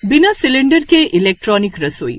बिना सिलेंडर के इलेक्ट्रॉनिक रसोई।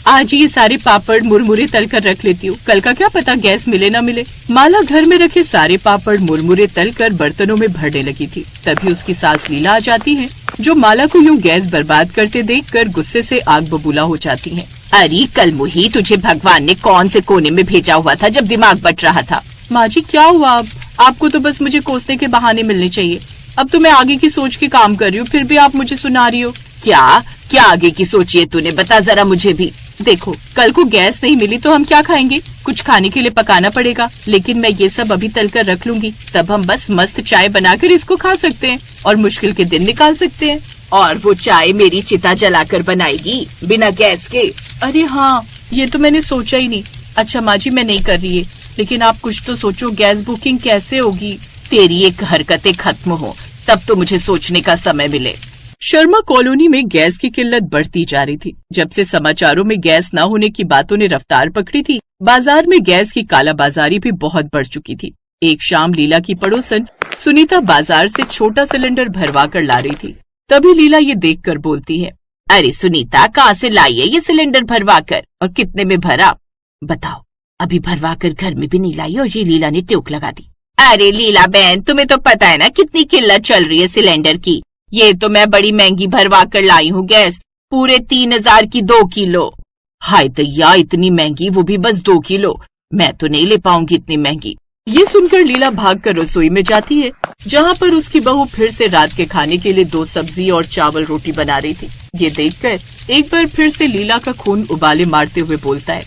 आज ये सारे पापड़ मुरमुरे तल कर रख लेती हूँ, कल का क्या पता गैस मिले ना मिले। माला घर में रखे सारे पापड़ मुरमुरे तल कर बर्तनों में भरने लगी थी। तभी उसकी सास लीला आ जाती है, जो माला को यूँ गैस बर्बाद करते देखकर गुस्से से आग बबूला हो जाती है। अरे कल मुही, तुझे भगवान ने कौन से कोने में भेजा हुआ था जब दिमाग बट रहा था? माँ जी क्या हुआ अब? आपको तो बस मुझे कोसने के बहाने मिलने चाहिए। अब तो मैं आगे की सोच के काम कर रही हूँ, फिर भी आप मुझे सुना रही हो। क्या क्या आगे की सोचिए तूने, बता जरा मुझे भी। देखो, कल को गैस नहीं मिली तो हम क्या खाएंगे? कुछ खाने के लिए पकाना पड़ेगा, लेकिन मैं ये सब अभी तल कर रख लूंगी, तब हम बस मस्त चाय बनाकर इसको खा सकते हैं और मुश्किल के दिन निकाल सकते हैं। और वो चाय मेरी चिता जलाकर बनाएगी बिना गैस के? अरे हाँ, ये तो मैंने सोचा ही नहीं। अच्छा माँ जी, मैं नहीं कर रही है, लेकिन आप कुछ तो सोचो, गैस बुकिंग कैसे होगी? तेरी एक हरकतें खत्म हो तब तो मुझे सोचने का समय मिले। शर्मा कॉलोनी में गैस की किल्लत बढ़ती जा रही थी। जब से समाचारों में गैस न होने की बातों ने रफ्तार पकड़ी थी, बाजार में गैस की कालाबाजारी भी बहुत बढ़ चुकी थी। एक शाम लीला की पड़ोसन सुनीता बाजार से छोटा सिलेंडर भरवा कर ला रही थी। तभी लीला ये देखकर बोलती है, अरे सुनीता, कहाँ से लाई है ये सिलेंडर भरवा कर, और कितने में भरा? बताओ, अभी भरवा कर घर में भी नहीं लाई और ये लीला ने ट्यूक लगा दी। अरे लीला बहन, तुम्हें तो पता है ना कितनी किल्लत चल रही है सिलेंडर की। ये तो मैं बड़ी महंगी भरवा कर लाई हूँ गैस, पूरे 3000 की 2 किलो। हाय दैया, इतनी महंगी, वो भी बस 2 किलो। मैं तो नहीं ले पाऊंगी इतनी महंगी। ये सुनकर लीला भागकर रसोई में जाती है, जहाँ पर उसकी बहू फिर से रात के खाने के लिए 2 सब्जी और चावल रोटी बना रही थी। ये देखकर एक बार फिर से लीला का खून उबाले मारते हुए बोलता है,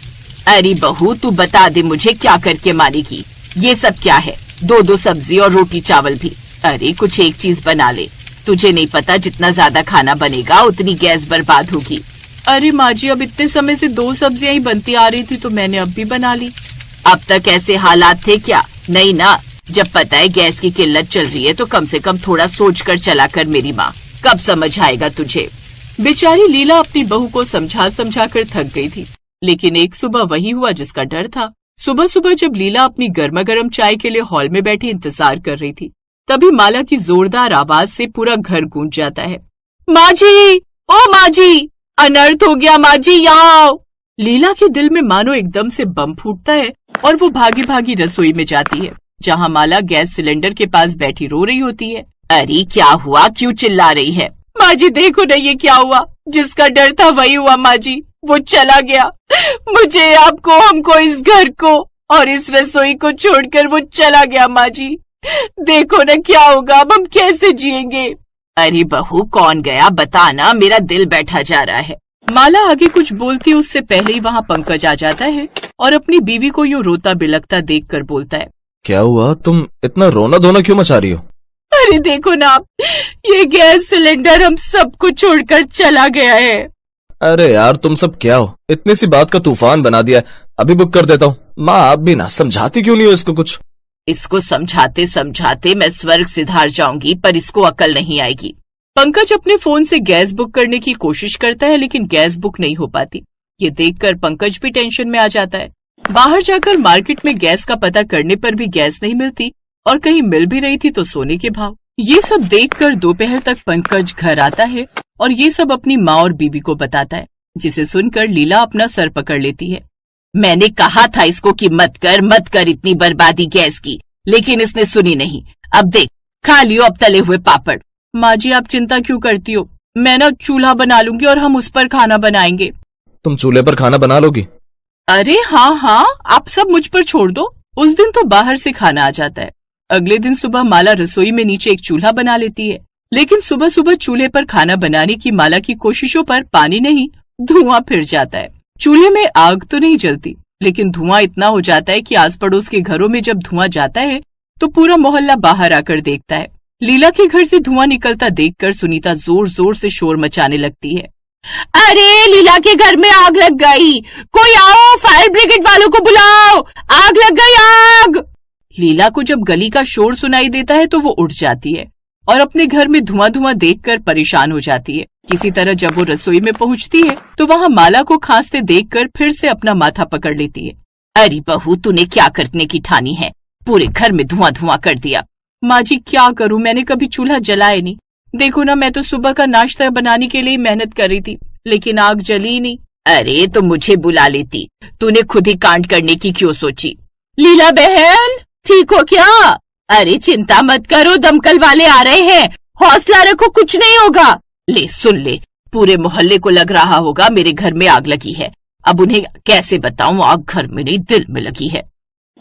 अरे बहू, तू बता दे मुझे क्या करके मारेगी? ये सब क्या है? 2 सब्जी और रोटी चावल भी। अरे कुछ एक चीज बना ले। तुझे नहीं पता जितना ज्यादा खाना बनेगा उतनी गैस बर्बाद होगी। अरे माँ जी, अब इतने समय से 2 सब्जियां ही बनती आ रही थी तो मैंने अब भी बना ली। अब तक ऐसे हालात थे क्या? नहीं ना। जब पता है गैस की किल्लत चल रही है तो कम से कम थोड़ा सोच कर चला कर मेरी माँ। कब समझ आएगा तुझे? बेचारी लीला अपनी बहू को समझा कर थक गई थी, लेकिन एक सुबह वही हुआ जिसका डर था। सुबह सुबह जब लीला अपनी गर्मा गर्म चाय के लिए हॉल में बैठी इंतजार कर रही थी, तभी माला की जोरदार आवाज से पूरा घर गूंज जाता है, माँ जी, ओ माँ जी, अनर्थ हो गया, माँ जी यहाँ आओ। लीला के दिल में मानो एकदम से बम फूटता है और वो भागी भागी रसोई में जाती है, जहाँ माला गैस सिलेंडर के पास बैठी रो रही होती है। अरे क्या हुआ, क्यों चिल्ला रही है? माँ जी देखो ना, ये क्या हुआ? जिसका डर था वही हुआ माँ जी, वो चला गया। मुझे, आपको, हमको, इस घर को और इस रसोई को छोड़कर वो चला गया माँ जी। देखो ना क्या होगा, अब हम कैसे जिएंगे? अरे बहू, कौन गया बताना, मेरा दिल बैठा जा रहा है। माला आगे कुछ बोलती उससे पहले ही वहाँ पंकज आ जाता है और अपनी बीवी को यूँ रोता बिलखता देखकर बोलता है, क्या हुआ? तुम इतना रोना धोना क्यों मचा रही हो? अरे देखो ना आप, ये गैस सिलेंडर हम सबको छोड़कर चला गया है। अरे यार, तुम सब क्या हो? इतनी सी बात का तूफान बना दिया है। अभी बुक कर देता हूँ। माँ, आप भी ना समझाती क्यों नहीं हो इसको कुछ? इसको समझाते समझाते मैं स्वर्ग सिधार जाऊंगी, पर इसको अकल नहीं आएगी। पंकज अपने फोन से गैस बुक करने की कोशिश करता है, लेकिन गैस बुक नहीं हो पाती। ये देखकर पंकज भी टेंशन में आ जाता है। बाहर जाकर मार्केट में गैस का पता करने पर भी गैस नहीं मिलती, और कहीं मिल भी रही थी तो सोने के भाव। ये सब देखकर दोपहर तक पंकज घर आता है और ये सब अपनी माँ और बीबी को बताता है, जिसे सुनकर लीला अपना सर पकड़ लेती है। मैंने कहा था इसको कि मत कर इतनी बर्बादी गैस की, लेकिन इसने सुनी नहीं। अब देख, खा लियो अब तले हुए पापड़। माँ जी आप चिंता क्यों करती हो? मैं ना चूल्हा बना लूंगी और हम उस पर खाना बनाएंगे। तुम चूल्हे पर खाना बना लोगी? अरे हाँ, आप सब मुझ पर छोड़ दो। उस दिन तो बाहर से खाना आ जाता है। अगले दिन सुबह माला रसोई में नीचे एक चूल्हा बना लेती है, लेकिन सुबह सुबह चूल्हे पर खाना बनाने की माला की कोशिशों पर पानी नहीं, धुआं फिर जाता है। चूल्हे में आग तो नहीं जलती, लेकिन धुआं इतना हो जाता है कि आस पड़ोस के घरों में जब धुआं जाता है तो पूरा मोहल्ला बाहर आकर देखता है। लीला के घर से धुआं निकलता देखकर सुनीता जोर जोर से शोर मचाने लगती है। अरे लीला के घर में आग लग गई, कोई आओ, फायर ब्रिगेड वालों को बुलाओ, आग लग गई, आग। लीला को जब गली का शोर सुनाई देता है तो वो उठ जाती है और अपने घर में धुआं देखकर परेशान हो जाती है। किसी तरह जब वो रसोई में पहुंचती है तो वहाँ माला को खांसते देखकर फिर से अपना माथा पकड़ लेती है। अरे बहू, तूने क्या करने की ठानी है? पूरे घर में धुआं कर दिया। माँ जी क्या करूँ, मैंने कभी चूल्हा जलाया नहीं। देखो ना, मैं तो सुबह का नाश्ता बनाने के लिए मेहनत कर रही थी, लेकिन आग जली ही नहीं। अरे तो मुझे बुला लेती, तूने खुद ही कांड करने की क्यों सोची? लीला बहन, ठीक हो क्या? अरे चिंता मत करो, दमकल वाले आ रहे हैं, हौसला रखो, कुछ नहीं होगा। ले सुन ले, पूरे मोहल्ले को लग रहा होगा मेरे घर में आग लगी है। अब उन्हें कैसे बताऊं, आग घर में नहीं दिल में लगी है।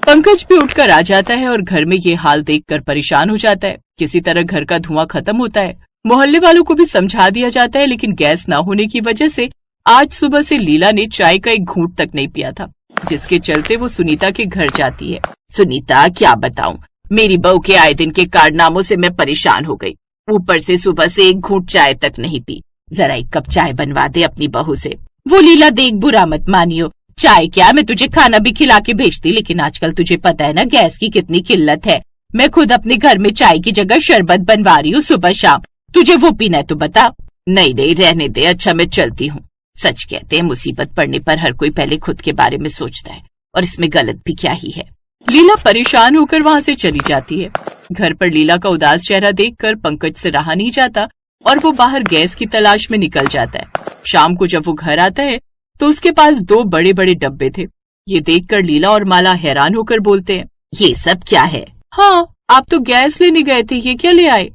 पंकज भी उठकर आ जाता है और घर में ये हाल देखकर परेशान हो जाता है। किसी तरह घर का धुआं खत्म होता है। मोहल्ले वालों को भी समझा दिया जाता है, लेकिन गैस न होने की वजह से आज सुबह से लीला ने चाय का एक घूंट तक नहीं पिया था, जिसके चलते वो सुनीता के घर जाती है। सुनीता क्या बताऊं, मेरी बहू के आए दिन के कारनामों से मैं परेशान हो गई। ऊपर से सुबह से एक घूंट चाय तक नहीं पी। जरा एक कप चाय बनवा दे अपनी बहू से। वो लीला देख, बुरा मत मानियो, चाय क्या, मैं तुझे खाना भी खिला के भेजती, लेकिन आजकल तुझे पता है ना गैस की कितनी किल्लत है। मैं खुद अपने घर में चाय की जगह शरबत बनवा रही हूँ सुबह शाम, तुझे वो पीना है तो बता। नहीं नहीं रहने दे, अच्छा मैं चलती हूँ। सच कहते हैं मुसीबत पड़ने पर हर कोई पहले खुद के बारे में सोचता है, और इसमें गलत भी क्या ही है। लीला परेशान होकर वहाँ से चली जाती है। घर पर लीला का उदास चेहरा देखकर पंकज से रहा नहीं जाता और वो बाहर गैस की तलाश में निकल जाता है। शाम को जब वो घर आता है तो उसके पास 2 बड़े बड़े डब्बे थे। ये देखकर लीला और माला हैरान होकर बोलते हैं, ये सब क्या है? हाँ, आप तो गैस लेने गए थे, ये क्या ले आए?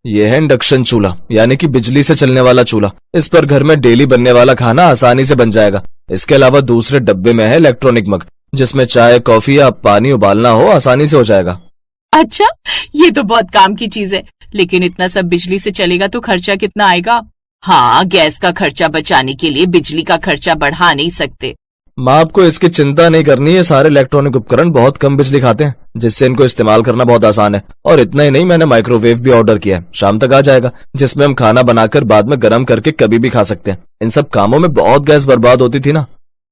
ये है इंडक्शन चूल्हा, यानी कि बिजली से चलने वाला चूल्हा। इस पर घर में डेली बनने वाला खाना आसानी से बन जाएगा। इसके अलावा दूसरे डब्बे में है इलेक्ट्रॉनिक मग, जिसमें चाय, कॉफी या पानी उबालना हो आसानी से हो जाएगा। अच्छा, ये तो बहुत काम की चीज है, लेकिन इतना सब बिजली से चलेगा तो खर्चा कितना आएगा? हाँ, गैस का खर्चा बचाने के लिए बिजली का खर्चा बढ़ा नहीं सकते। माँ, आपको इसकी चिंता नहीं करनी। ये सारे इलेक्ट्रॉनिक उपकरण बहुत कम बिजली खाते हैं, जिससे इनको इस्तेमाल करना बहुत आसान है। और इतना ही नहीं, मैंने माइक्रोवेव भी ऑर्डर किया है, शाम तक आ जाएगा, जिसमें हम खाना बनाकर बाद में गर्म करके कभी भी खा सकते हैं। इन सब कामों में बहुत गैस बर्बाद होती थी ना।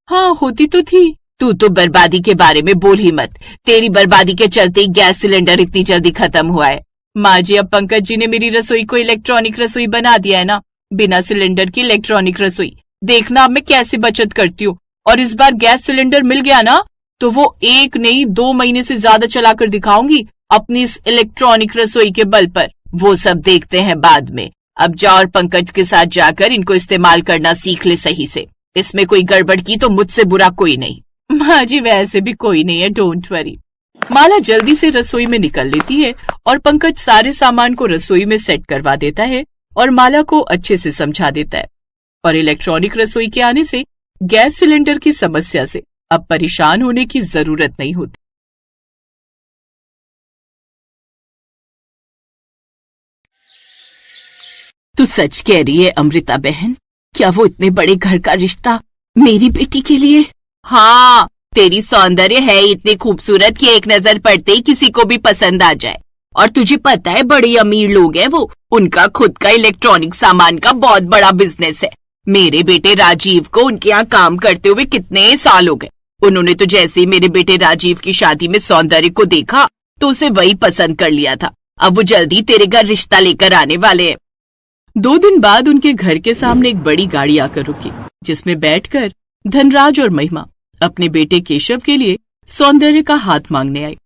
हाँ, होती तो थी। तू तो बर्बादी के बारे में बोल ही मत, तेरी बर्बादी के चलते ही गैस सिलेंडर इतनी जल्दी खत्म हुआ है। माँ जी, अब पंकज जी ने मेरी रसोई को इलेक्ट्रॉनिक रसोई बना दिया है ना, बिना सिलेंडर की इलेक्ट्रॉनिक रसोई। देखना अब मैं कैसे बचत करती हूँ। और इस बार गैस सिलेंडर मिल गया ना, तो वो 1 नहीं 2 महीने से ज्यादा चलाकर दिखाऊंगी अपनी इस इलेक्ट्रॉनिक रसोई के बल पर। वो सब देखते हैं बाद में। अब जा और पंकज के साथ जाकर इनको इस्तेमाल करना सीख ले सही से। इसमें कोई गड़बड़ की तो मुझसे बुरा कोई नहीं। माँ जी, वैसे भी कोई नहीं है, डोंट वरी। माला जल्दी से रसोई में निकल लेती है और पंकज सारे सामान को रसोई में सेट करवा देता है और माला को अच्छे से समझा देता है। और इलेक्ट्रॉनिक रसोई के आने से गैस सिलेंडर की समस्या से अब परेशान होने की जरूरत नहीं होती। तू सच कह रही है अमृता बहन? क्या वो इतने बड़े घर का रिश्ता मेरी बेटी के लिए? हाँ, तेरी सौंदर्य है इतनी खूबसूरत कि एक नजर पड़ते ही किसी को भी पसंद आ जाए। और तुझे पता है बड़े अमीर लोग हैं वो, उनका खुद का इलेक्ट्रॉनिक सामान का बहुत बड़ा बिजनेस है। मेरे बेटे राजीव को उनके यहाँ काम करते हुए कितने साल हो गए। उन्होंने तो जैसे ही मेरे बेटे राजीव की शादी में सौंदर्य को देखा तो उसे वही पसंद कर लिया था। अब वो जल्दी तेरे घर रिश्ता लेकर आने वाले हैं। 2 दिन बाद उनके घर के सामने एक बड़ी गाड़ी आकर रुकी, जिसमें बैठकर धनराज और महिमा अपने बेटे केशव के लिए सौंदर्य का हाथ मांगने आए।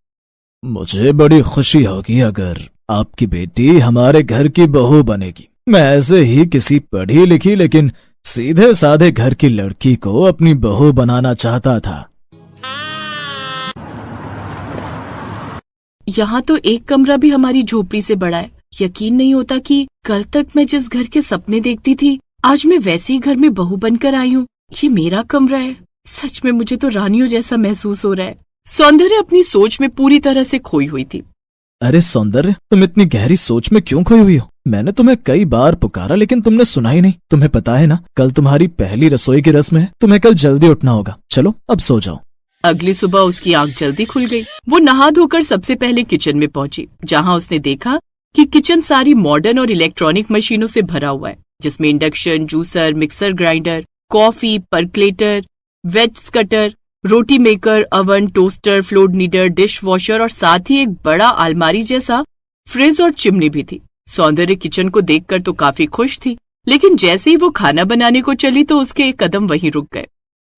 मुझे बड़ी खुशी होगी अगर आपकी बेटी हमारे घर की बहू बनेगी। मैं ऐसे ही किसी पढ़ी लिखी लेकिन सीधे साधे घर की लड़की को अपनी बहू बनाना चाहता था। यहाँ तो एक कमरा भी हमारी झोपड़ी से बड़ा है। यकीन नहीं होता कि कल तक मैं जिस घर के सपने देखती थी, आज मैं वैसे ही घर में बहू बनकर आई हूँ। ये मेरा कमरा है। सच में मुझे तो रानियों जैसा महसूस हो रहा है। सौंदर्य अपनी सोच में पूरी तरह से खोई हुई थी। अरे सौंदर्य, तुम इतनी गहरी सोच में क्यों खोई हुई हो? मैंने तुम्हें कई बार पुकारा लेकिन तुमने सुना ही नहीं। तुम्हें पता है ना, कल तुम्हारी पहली रसोई की रस्म है। तुम्हें कल जल्दी उठना होगा। चलो अब सो जाओ। अगली सुबह उसकी आंख जल्दी खुल गई। वो नहा धोकर सबसे पहले किचन में पहुंची, जहां उसने देखा कि किचन सारी मॉडर्न और इलेक्ट्रॉनिक मशीनों से भरा हुआ है, जिसमें induction, juicer, mixer grinder, coffee, percolator, veg cutter, roti maker, oven, toaster, flour kneader, dish washer और साथ ही एक बड़ा अलमारी जैसा फ्रिज और चिमनी भी थी। सौंदर्य किचन को देखकर तो काफी खुश थी, लेकिन जैसे ही वो खाना बनाने को चली तो उसके एक कदम वहीं रुक गए।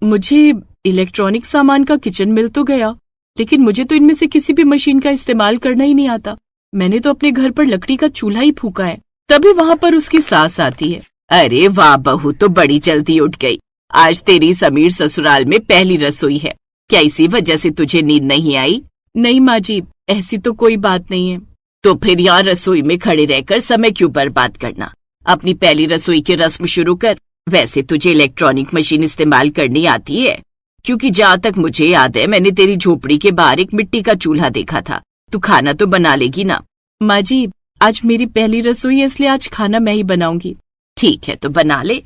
मुझे इलेक्ट्रॉनिक सामान का किचन मिल तो गया, लेकिन मुझे तो इनमें से किसी भी मशीन का इस्तेमाल करना ही नहीं आता। मैंने तो अपने घर पर लकड़ी का चूल्हा ही फूका है। तभी वहाँ पर उसकी सास आती है। अरे वाह बहू, तो बड़ी जल्दी उठ गई। आज तेरी समीर ससुराल में पहली रसोई है। क्या इसी वजह से तुझे नींद नहीं आई? नहीं माँ जी, ऐसी तो कोई बात नहीं है। तो फिर यहाँ रसोई में खड़े रहकर समय क्यों बर्बाद करना? अपनी पहली रसोई की रस्म शुरू कर। वैसे तुझे इलेक्ट्रॉनिक मशीन इस्तेमाल करनी आती है? क्योंकि जहाँ तक मुझे याद है, मैंने तेरी झोपड़ी के बाहर एक मिट्टी का चूल्हा देखा था। तू खाना तो बना लेगी ना? माँ जी, आज मेरी पहली रसोई है, इसलिए आज खाना मैं ही बनाऊंगी। ठीक है, तो बना ले।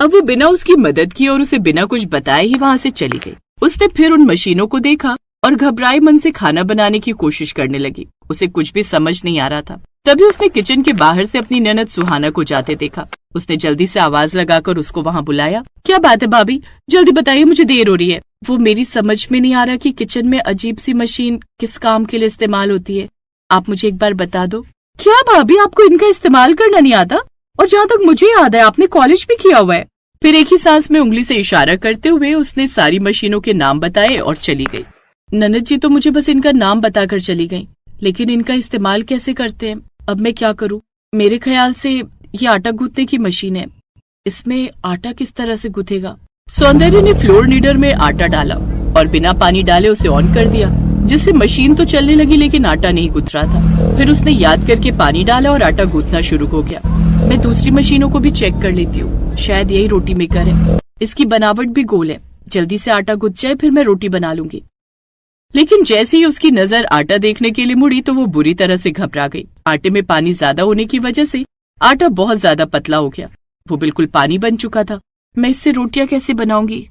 अब वो बिना उसकी मदद किए और उसे बिना कुछ बताए ही वहाँ से चली गई। उसने फिर उन मशीनों को देखा और घबराए मन से खाना बनाने की कोशिश करने लगी। उसे कुछ भी समझ नहीं आ रहा था। तभी उसने किचन के बाहर से अपनी ननद सुहाना को जाते देखा। उसने जल्दी से आवाज लगाकर उसको वहाँ बुलाया। क्या बात है भाभी, जल्दी बताइए, मुझे देर हो रही है। वो मेरी समझ में नहीं आ रहा कि किचन में अजीब सी मशीन किस काम के लिए इस्तेमाल होती है। आप मुझे एक बार बता दो। क्या भाभी, आपको इनका इस्तेमाल करना नहीं आता? और जहाँ तक मुझे याद है, आपने कॉलेज भी किया हुआ है। फिर एक ही सांस में उंगली से इशारा करते हुए उसने सारी मशीनों के नाम बताए और चली गई। ननद जी तो मुझे बस इनका नाम बताकर चली गई, लेकिन इनका इस्तेमाल कैसे करते हैं, अब मैं क्या करूं? मेरे ख्याल से ये आटा गूंथने की मशीन है। इसमें आटा किस तरह से गूंथेगा? सौंदर्य ने फ्लोर नीडर में आटा डाला और बिना पानी डाले उसे ऑन कर दिया, जिससे मशीन तो चलने लगी लेकिन आटा नहीं गूंथ रहा था। फिर उसने याद करके पानी डाला और आटा गूंथना शुरू हो गया। मैं दूसरी मशीनों को भी चेक कर लेती हूँ, शायद यही रोटी मेकर है। इसकी बनावट भी गोल है, जल्दी से आटा गूंथ जाए फिर मैं रोटी बना लूंगी। लेकिन जैसे ही उसकी नजर आटा देखने के लिए मुड़ी तो वो बुरी तरह से घबरा गई। आटे में पानी ज्यादा होने की वजह से आटा बहुत ज्यादा पतला हो गया। वो बिल्कुल पानी बन चुका था। मैं इससे रोटियां कैसे बनाऊंगी?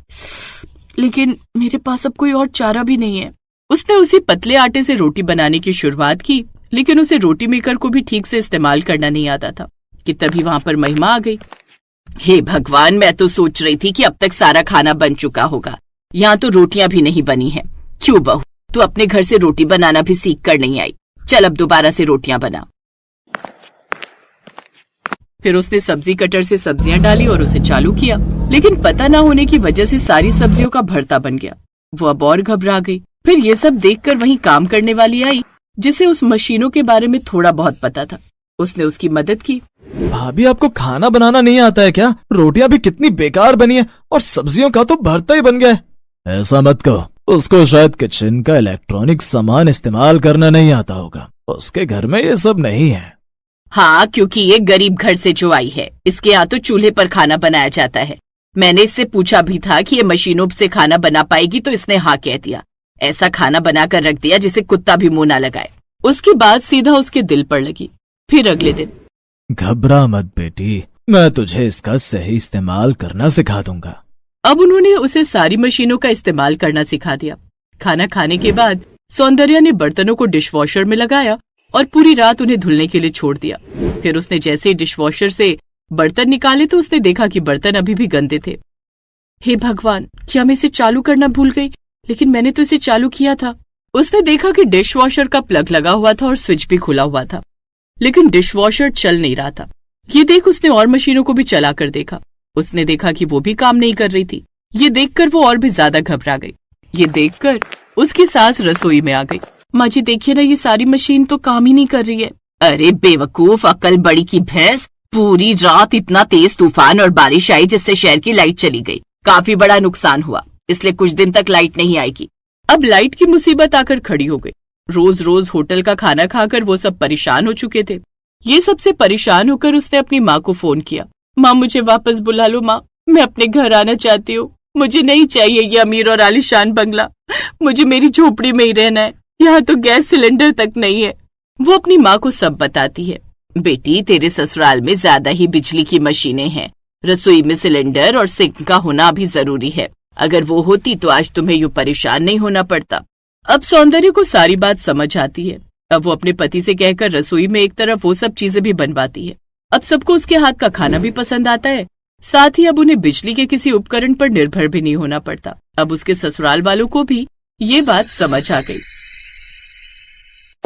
लेकिन मेरे पास अब कोई और चारा भी नहीं है। उसने उसी पतले आटे से रोटी बनाने की शुरुआत की, लेकिन उसे रोटी मेकर को भी ठीक से इस्तेमाल करना नहीं आता था कि तभी वहां पर महिमा आ गई। हे भगवान, मैं तो सोच रही थी कि अब तक सारा खाना बन चुका होगा। यहाँ तो रोटियां भी नहीं बनी हैं। क्यों बहू, तू अपने घर से रोटी बनाना भी सीख कर नहीं आई? चल अब दोबारा से रोटियां बना। फिर उसने सब्जी कटर से सब्जियां डाली और उसे चालू किया, लेकिन पता न होने की वजह से सारी सब्जियों का भरता बन गया। वो अब और घबरा गई। फिर ये सब देखकर वहीं काम करने वाली आई, जिसे उस मशीनों के बारे में थोड़ा बहुत पता था। उसने उसकी मदद की। भाभी, आपको खाना बनाना नहीं आता है क्या? रोटियां भी कितनी बेकार बनी है और सब्जियों का तो भरता ही बन गया है। ऐसा मत कहो, उसको शायद किचन का इलेक्ट्रॉनिक सामान इस्तेमाल करना नहीं आता होगा। उसके घर में ये सब नहीं है। हाँ, क्योंकि ये गरीब घर से जो आई है, इसके यहाँ तो चूल्हे पर खाना बनाया जाता है। मैंने इससे पूछा भी था कि ये मशीनों से खाना बना पाएगी, तो इसने हाँ कह दिया। ऐसा खाना बनाकर रख दिया जिसे कुत्ता भी मुंह ना लगाए। उसकी बात सीधा उसके दिल पर लगी। फिर अगले दिन, घबरा मत बेटी, मैं तुझे इसका सही इस्तेमाल करना सिखा दूंगा। अब उन्होंने उसे सारी मशीनों का इस्तेमाल करना सिखा दिया। खाना खाने के बाद सौंदर्या ने बर्तनों को डिशवॉशर में लगाया और पूरी रात उन्हें धुलने के लिए छोड़ दिया। फिर उसने जैसे ही डिशवॉशर से बर्तन निकाले तो उसने देखा कि बर्तन अभी भी गंदे थे। हे भगवान, क्या मैं इसे चालू करना भूल गई? लेकिन मैंने तो इसे चालू किया था। उसने देखा कि डिशवॉशर का प्लग लगा हुआ था और स्विच भी खुला हुआ था, लेकिन डिशवॉशर चल नहीं रहा था। ये देख उसने और मशीनों को भी चला कर देखा। उसने देखा कि वो भी काम नहीं कर रही थी। ये देखकर वो और भी ज्यादा घबरा गई। ये देखकर उसकी सास रसोई में आ गई। माँ जी देखिए ना, ये सारी मशीन तो काम ही नहीं कर रही है। अरे बेवकूफ, अकल बड़ी की भैंस। पूरी रात इतना तेज तूफान और बारिश आई जिससे शहर की लाइट चली गई। काफी बड़ा नुकसान हुआ, इसलिए कुछ दिन तक लाइट नहीं आएगी। अब लाइट की मुसीबत आकर खड़ी हो गई। रोज रोज होटल का खाना खाकर वो सब परेशान हो चुके थे। ये सबसे परेशान होकर उसने अपनी माँ को फोन किया। माँ, मुझे वापस बुला लो माँ, मैं अपने घर आना चाहती हूँ। मुझे नहीं चाहिए ये अमीर और आलीशान बंगला। मुझे मेरी झोपड़ी में ही रहना है। यहाँ तो गैस सिलेंडर तक नहीं है। वो अपनी माँ को सब बताती है। बेटी, तेरे ससुराल में ज्यादा ही बिजली की मशीनें हैं। रसोई में सिलेंडर और सिंक का होना भी जरूरी है। अगर वो होती तो आज तुम्हें यूं परेशान नहीं होना पड़ता। अब सौंदर्य को सारी बात समझ आती है। अब वो अपने पति से कहकर रसोई में एक तरफ वो सब चीजें भी बनवाती है। अब सबको उसके हाथ का खाना भी पसंद आता है। साथ ही अब उन्हें बिजली के किसी उपकरण पर निर्भर भी नहीं होना पड़ता। अब उसके ससुराल वालों को भी ये बात समझ आ गई।